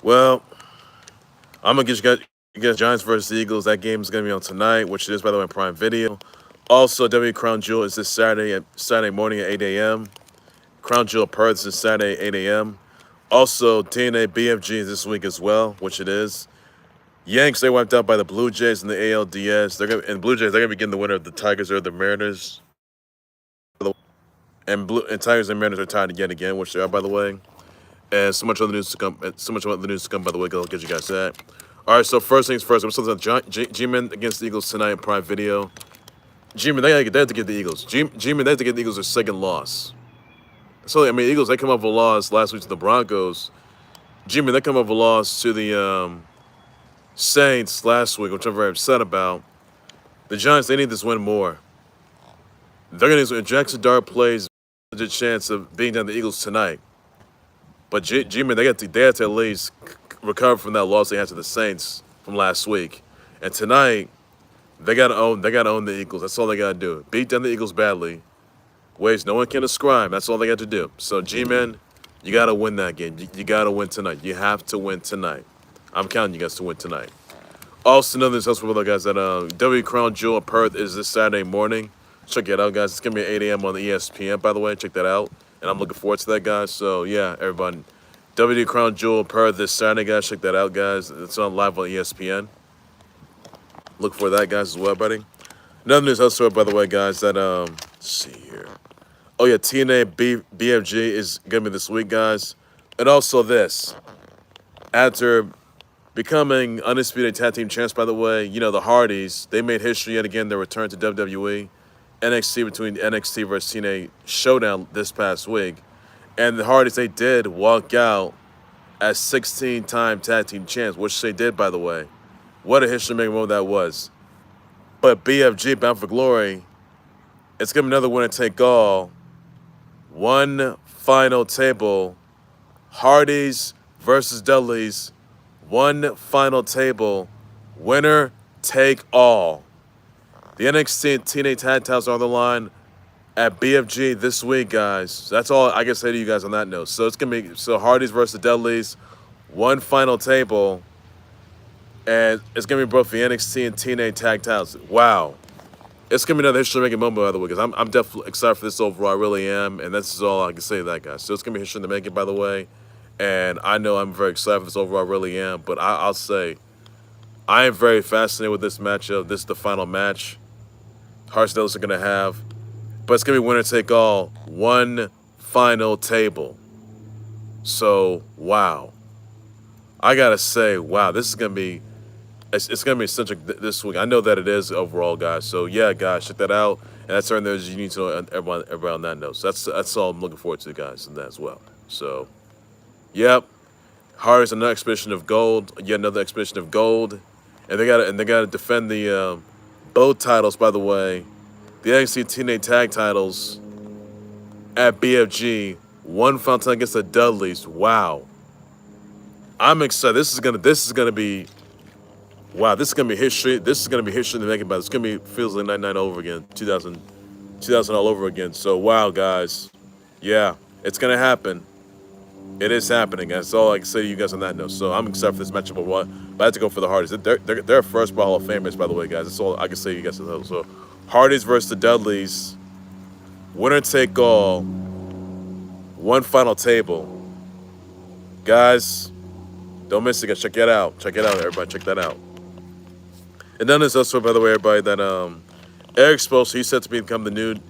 Well, I'm gonna get you guys Giants versus Eagles. That game is gonna be on tonight, which it is by the way on Prime Video. Also, WWE Crown Jewel is this Saturday morning at 8 a.m. Crown Jewel Perth is this Saturday 8 a.m. Also, TNA BFG is this week as well, which it is. Yanks they wiped out by the Blue Jays in the ALDS. Blue Jays they're gonna begin the winner of the Tigers or the Mariners. And Tigers and Mariners are tied again, which they are by the way. And so much other news to come. So much other news to come. By the way, I'll get you guys that. All right. So first things first. I'm still G-Man against the Eagles tonight in Prime Video. G-Man they have to get the Eagles. G-Man they have to get the Eagles their second loss. So I mean, Eagles they come up with a loss last week to the Broncos. G-Man they come up with a loss to the Saints last week, which I'm very upset about. The Giants they need this win more. They're gonna if Jackson Dart plays, a good chance of beating down the Eagles tonight. But G-Man, they have to at least recover from that loss they had to the Saints from last week. And tonight, they gotta own the Eagles. That's all they gotta do. Beat down the Eagles badly. Ways no one can ascribe. That's all they got to do. So G-Man, you gotta win that game. You gotta win tonight. You have to win tonight. I'm counting you guys to win tonight. Also, another news for the guys that WWE Crown Jewel Perth is this Saturday morning. Check it out, guys. It's gonna be at 8 a.m. on the ESPN, by the way. Check that out. And I'm looking forward to that, guys. So, yeah, everybody. WWE Crown Jewel Perth this Saturday, guys. Check that out, guys. It's on live on ESPN. Look for that, guys, as well, buddy. Another news elsewhere, by the way, guys, that, let's see here. Oh, yeah, TNA BFG is going to be this week, guys. And also this. After becoming undisputed tag team champs, by the way, you know, the Hardys, they made history yet again, their return to WWE. NXT between NXT versus TNA showdown this past week. And the Hardys, they did walk out as 16-time tag team champs, which they did, by the way. What a history-making moment that was. But BFG, Bound for Glory, it's going to be another winner-take-all. One final table. Hardys versus Dudleys. One final table. Winner take all. The NXT and TNA tag titles are on the line at BFG this week, guys. That's all I can say to you guys on that note. So it's gonna be Hardys versus Dudleys, one final table, and it's gonna be both the NXT and TNA tag titles. Wow, it's gonna be another history-making moment, by the way, because I'm definitely excited for this overall. I really am, and this is all I can say to that, guys. So it's gonna be history to make it, by the way, and I know I'm very excited for this overall. I really am, but I'll say I am very fascinated with this matchup. This is the final match Hardys and Dudleys are gonna have. But it's going to be winner take all, one final table. So, wow. I got to say, wow, this is going to be, it's going to be centric this week. I know that it is overall, guys. So, yeah, guys, check that out. And that's certain news you need to know everyone on that note. So, that's all I'm looking forward to, guys, and that as well. So, yep. Hardys another expedition of gold, yet another expedition of gold. And they got to defend the both titles, by the way. The NXT TNA tag titles at BFG, one final time against the Dudleys. Wow, I'm excited. This is gonna be, wow. This is gonna be history. This is gonna be history to make it. But it's gonna be feels like 99 over again, 2000 all over again. So wow, guys, yeah, it's gonna happen. It is happening. That's all I can say to you guys on that note. So I'm excited for this matchup. But I have to go for the Hardys. They're first Hall of Famers, by the way, guys. That's all I can say to you guys on that. So. Hardys versus the Dudleys. Winner take all. One final table. Guys, don't miss it, guys. Check it out. Check it out, everybody. Check that out. And then there's also, by the way, everybody, that Erik Spoelstra, he's set to become the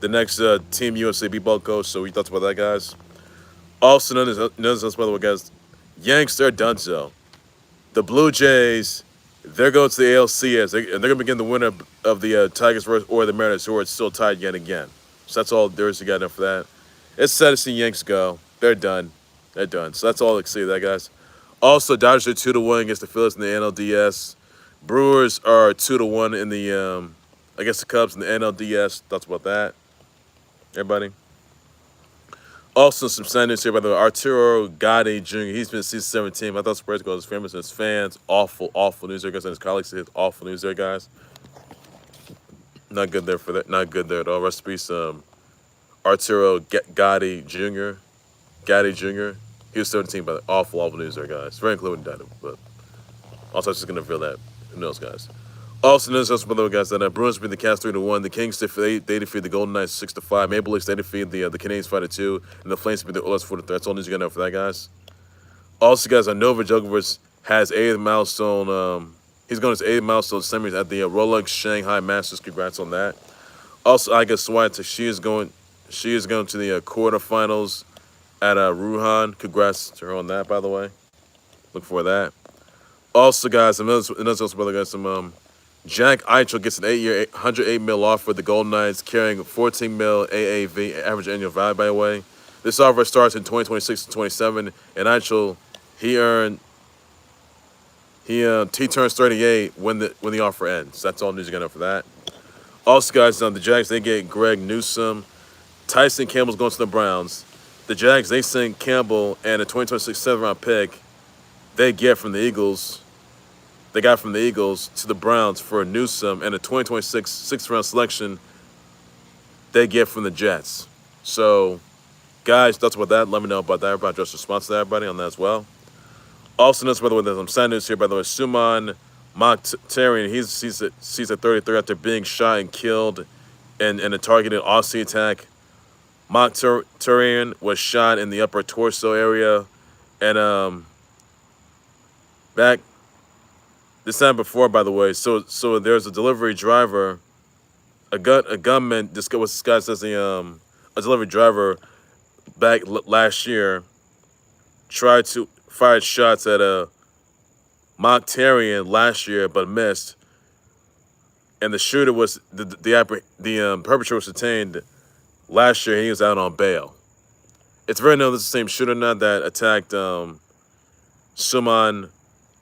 next Team USA B-ball coach. So we thought about that, guys. Also, none of this, by the way, guys. Yanks, they're Dunzo. The Blue Jays, they're going to the ALCS. They're going to begin the winner of the Tigers or the Mariners, who are still tied yet again. So that's all there is to get enough for that. It's sad to see Yanks go. They're done. They're done. So that's all I can see that, guys. Also, Dodgers are 2-1 against the Phillies in the NLDS. Brewers are 2-1 in the against the Cubs in the NLDS. Thoughts about that, everybody? Also, some sad news here by the way. Arturo Gatti Jr. He's been season 17. I thought Spurs goes famous and his fans. Awful news there, guys. And his colleagues said awful news there, guys. Not good there for that. Not good there at all. Rest in peace, Arturo Gatti Jr. He was 17, but awful news there, guys. Very including that, but also just gonna feel that. Who knows, guys? Also, news by the way, guys, that Bruins beat the Cats 3-1. The Kings they defeated the Golden Knights 6-5. Maple Leafs they defeated the Canadiens 5-2, and the Flames beat the Oilers 4-3. That's all news you gotta know for that, guys. Also, guys, Novak Djokovic has 8th milestone. He's going to his 8th milestone semis at the Rolex Shanghai Masters. Congrats on that. Also, Iga Swiatek, she is going to the quarterfinals at Wuhan. Congrats to her on that, by the way. Look for that. Also, guys, another brother, guys, Jack Eichel gets an 8-year, $108 million offer with the Golden Knights, carrying 14 million AAV, average annual value, by the way. This offer starts in 2026 to 27, and Eichel, he turns 38 when the offer ends. That's all news you got to know for that. Also, guys, the Jags, they get Greg Newsome. Tyson Campbell's going to the Browns. The Jags, they send Campbell and a 2026 7th-round pick they get from the Eagles. They got from the Eagles to the Browns for Newsome, and a 2026 6th-round selection they get from the Jets. So, guys, that's about that. Let me know about that. Everybody, just response to everybody on that as well. Also, notice, by the way, there's some sad news here, by the way. Suman Mokhtarian, he's at 33 after being shot and killed in a targeted Aussie attack. Mokhtarian was shot in the upper torso area, and back this time before, by the way. So there's a delivery driver, a gunman. This guy says a delivery driver back last year fired shots at Mokhtarian last year, but missed. And the shooter was the perpetrator was detained last year. And he was out on bail. It's very known this is the same shooter now that attacked Suman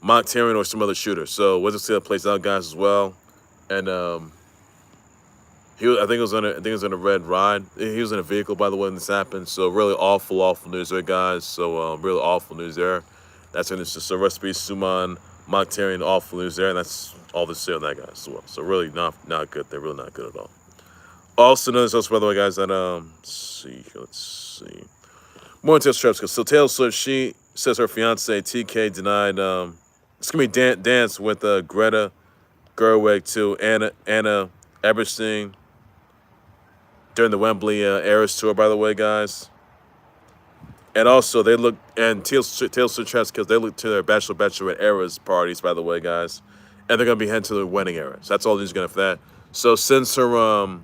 Mokhtarian or some other shooter. So we'll just see how it plays out, guys, as well. And I think it was on a red ride. He was in a vehicle, by the way, when this happened. So really awful news there, guys. So really awful news there. That's when it's just a recipe, Suman Mokhtarian, awful news there. And that's all to say on that, guys, as well. So really not good. They're really not good at all. Also, notice also, by the way, guys, that let's see. More into Taylor Swift. So Taylor Swift, she says her fiance TK denied it's gonna be dance with Greta Gerwig to Anna Eberstein during the Wembley Eras tour, by the way, guys. And also, Taylor Swift Travis Kills, they look to their Bachelorette Eras parties, by the way, guys. And they're going to be heading to their wedding Eras. That's all news going to for that. So since her,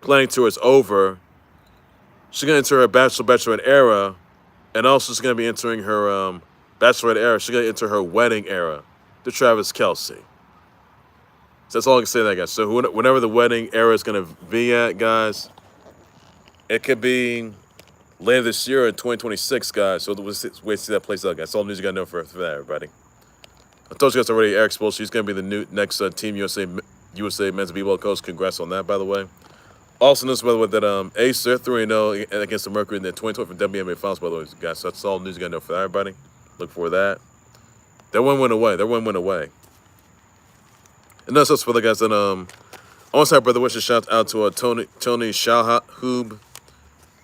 playing tour is over, she's going to enter her Bachelorette era, and also she's going to be entering her Bachelorette era. She's going to enter her wedding era to Travis Kelce. So that's all I can say to that, guys. So whenever the wedding era is going to be at, guys, it could be later this year in 2026, guys. So we'll wait to see that plays out, guys. That's all the news you got to know for that, everybody. I told you guys already, Erik Spoelstra, he's going to be the next Team USA men's b-ball coach. Congrats on that, by the way. Also notice, by the way, that Ace, they're 3-0 against the Mercury in the 2020 WNBA Finals, by the way, guys. So that's all the news you got to know for that, everybody. Look for that. Their win went away. And that's also for the guys that I want to have brother wish a shout out to Tony Shalhoub,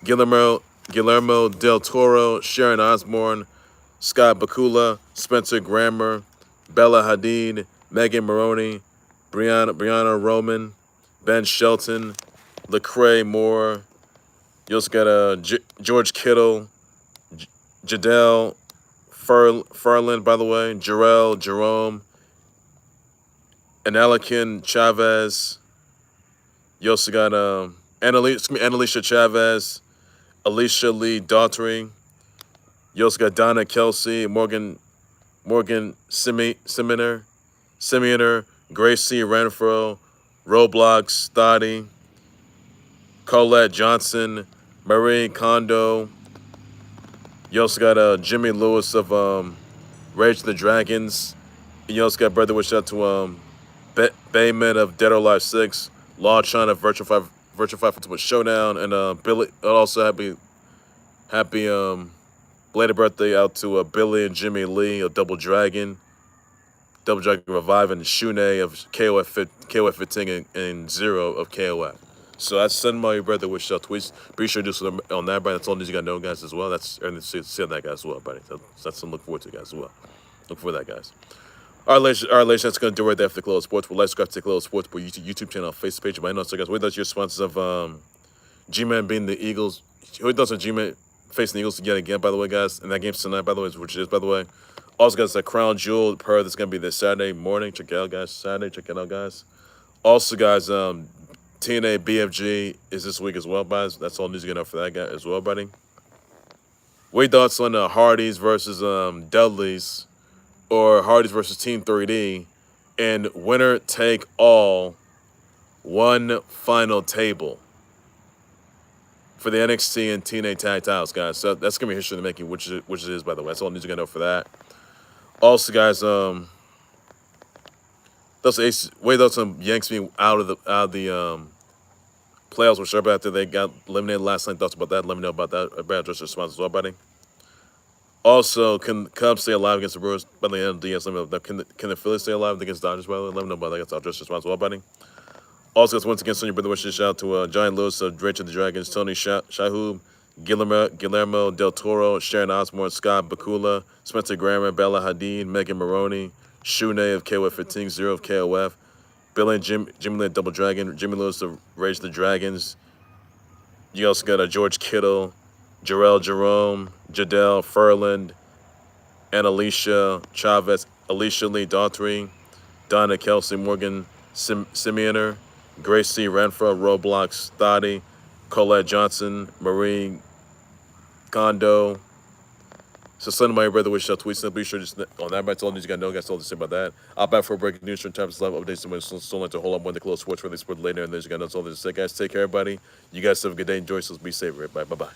Guillermo Del Toro, Sharon Osbourne, Scott Bakula, Spencer Grammer, Bella Hadid, Megan Maroney, Brianna Roman, Ben Shelton, Lecrae Moore. You also got George Kittle, Jadelle Ferland, by the way, Jarrell Jerome, and Anakin Chavez. You also got Annalisa Chavez, Alicia Lee Daughtry. You also got Donna Kelsey, Morgan Simeoner, Gracie Renfro, Roblox Stoddy, Colette Johnson, Marie Kondo. You also got Jimmy Lewis of Rage the Dragons. And you also got brother wish out to Bayman of Dead or Alive 6, Law China Virtual Five Ultimate Showdown, and Billy. Also happy belated birthday out to Billy and Jimmy Lee of Double Dragon Revive, and Shune of KOF 15 and Zero of KOF. So that's send my brother with tweets. Pretty sure do something on that, buddy. That's all news you got to know, guys, as well. That's everything to see on that, guys, as well, buddy. So that's something to look forward to, guys, as well. Look for that, guys. All right, ladies, that's going to do right there after Khalil Sports. We'll like subscribe to Khalil Sports YouTube channel, Facebook page. But I know, so guys, we thought your sponsors of G-Man being the Eagles. Who thoughts of G-Man facing the Eagles again, by the way, guys? And that game's tonight, by the way, which it is, by the way. Also, guys, that Crown Jewel Perth is going to be this Saturday morning. Check it out, guys. Saturday, check it out, guys. Also, guys, TNA BFG is this week as well, guys. That's all news you get up for that guy as well, buddy. What your thoughts on Hardys versus Dudleys, or Hardys versus Team 3D, and winner take all, one final table for the NXT and TNA tag titles, guys. So that's gonna be history in the making, which it is, by the way. That's all news you got to know for that. Also, guys, those some Yanks being out of the playoffs, which are after they got eliminated last night. Thoughts about that? Let me know about that. About just response as well, buddy. Also, can Cubs stay alive against the Brewers by the NLDS? Let me know. Can the Phillies stay alive against Dodgers? By the way, let me know about that. That's just response as well, buddy. Also, once again, send your brother wishes shout out to Giant Lewis of Dredge of the Dragons, Tony Shahub, Guillermo Del Toro, Sharon Osborne, Scott Bakula, Spencer Grammer, Bella Hadid, Megan Maroney, Shune of KOF 15, Zero of KOF, Bill and Jimmy Lynn Double Dragon, Jimmy Lewis of Rage the Dragons. You also got George Kittle, Jarrell Jerome, Jadell Furland, and Alicia Chavez, Alicia Lee Daughtry, Donna Kelsey Morgan, Simeoner, Grace C. Renfro, Roblox Thotty, Colette Johnson, Marie Kondo. So send my brother wish out tweets. Be sure just on that. That's all news you got to know, guys. All to say about that. I'll back for breaking news from types of updates. Still like to hold up when the close sports for the sport later. And there's you got to know. That's all to say, guys. Take care, everybody. You guys have a good day. Enjoy yourselves. Be safe, everybody. Bye bye.